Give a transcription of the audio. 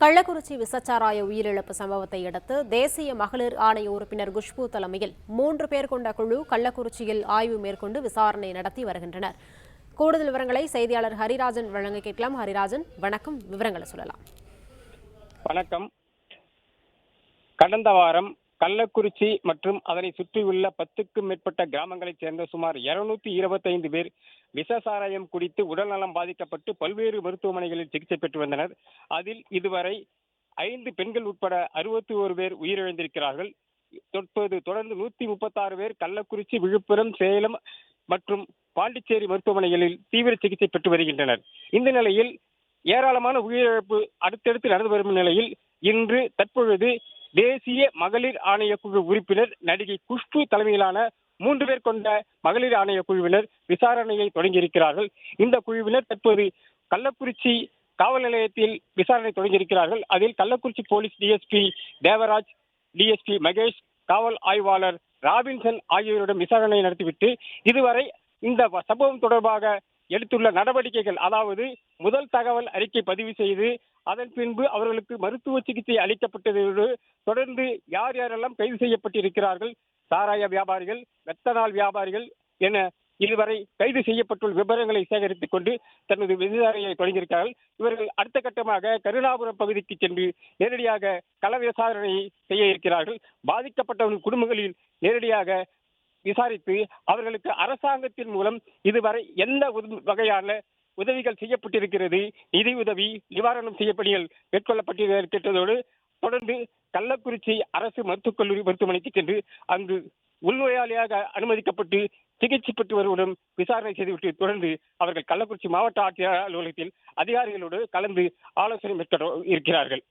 கள்ளக்குறிச்சி விசச்சாராய உயிரிழப்பு சம்பவத்தை அடுத்து தேசிய மகளிர் ஆணைய உறுப்பினர் குஷ்பு தலைமையில் 3 பேர் கொண்ட குழு கள்ளக்குறிச்சியில் ஆய்வு மேற்கொண்டு விசாரணை நடத்தி வருகின்றனர். கூடுதல் விவரங்களை செய்தியாளர் ஹரிராஜன் வழங்க கேட்கலாம். ஹரிராஜன், வணக்கம். விவரங்களை சொல்லலாம். வணக்கம். கடந்த வாரம் கள்ளக்குறிச்சி மற்றும் அதனை சுற்றியுள்ள 10க்கும் மேற்பட்ட கிராமங்களைச் சேர்ந்த சுமார் 225 பேர் விஷசாராயம் குடித்து உடல்நலம் பாதிக்கப்பட்டு பல்வேறு மருத்துவமனைகளில் சிகிச்சை பெற்று வந்தனர். அதில் இதுவரை 5 பெண்கள் உட்பட 61 பேர் உயிரிழந்திருக்கிறார்கள். தொடர்ந்து 136 பேர் கள்ளக்குறிச்சி, விழுப்புரம், சேலம் மற்றும் பாண்டிச்சேரி மருத்துவமனைகளில் தீவிர சிகிச்சை பெற்று வருகின்றனர். இந்த நிலையில் ஏராளமான உயிரிழப்பு அடுத்தடுத்து நடந்து வரும் நிலையில் இன்று தற்பொழுது தேசிய மகளிர் ஆணைய குழு உறுப்பினர் நடிகை குஷ்பு தலைமையிலான 3 பேர் கொண்ட மகளிர் ஆணைய குழுவினர் விசாரணையை தொடங்கியிருக்கிறார்கள். இந்த குழுவினர் தற்போது கள்ளக்குறிச்சி காவல் நிலையத்தில் விசாரணை தொடங்கியிருக்கிறார்கள். அதில் Kallakurichi police DSP Devaraj, DSP Mahesh, காவல் ஆய்வாளர் ராபின்சன் ஆகியோரிடம் விசாரணை நடத்திவிட்டு இதுவரை இந்த சம்பவம் தொடர்பாக எடுத்துள்ள நடவடிக்கைகள், அதாவது முதல் தகவல் அறிக்கை பதிவு செய்து அதன் பின்பு அவர்களுக்கு மருத்துவ சிகிச்சை அளிக்கப்பட்டதோடு தொடர்ந்து யார் யாரெல்லாம் கைது செய்யப்பட்டிருக்கிறார்கள், சாராய வியாபாரிகள், மெத்தனால் வியாபாரிகள் என இதுவரை கைது செய்யப்பட்டுள்ள விவரங்களை சேகரித்துக் கொண்டு தனது விசாரணையை தொடங்கியிருக்கிறார்கள். இவர்கள் அடுத்த கட்டமாக கருணாபுரம் பகுதிக்கு சென்று நேரடியாக கள விசாரணையை செய்ய இருக்கிறார்கள். பாதிக்கப்பட்டவர்கள் குடும்பங்களில் நேரடியாக விசாரித்து அவர்களுக்கு அரசாங்கத்தின் மூலம் இதுவரை எந்த வகையான உதவிகள் செய்யப்பட்டிருக்கிறது, நிதி உதவி, நிவாரணம் செய்யப்படிகள் மேற்கொள்ளப்பட்டிருக்கிறதோடு தொடர்ந்து கள்ளக்குறிச்சி அரசு மருத்துவக் கல்லூரி மருத்துவமனைக்கு சென்று அங்கு உள்நோயாளியாக அனுமதிக்கப்பட்டு சிகிச்சை பெற்று வருவதுடன் விசாரணை செய்துவிட்டு தொடர்ந்து அவர்கள் கள்ளக்குறிச்சி மாவட்ட ஆட்சியர் அலுவலகத்தில் அதிகாரிகளோடு கலந்து ஆலோசனை மேற்கொள்ள இருக்கிறார்கள்.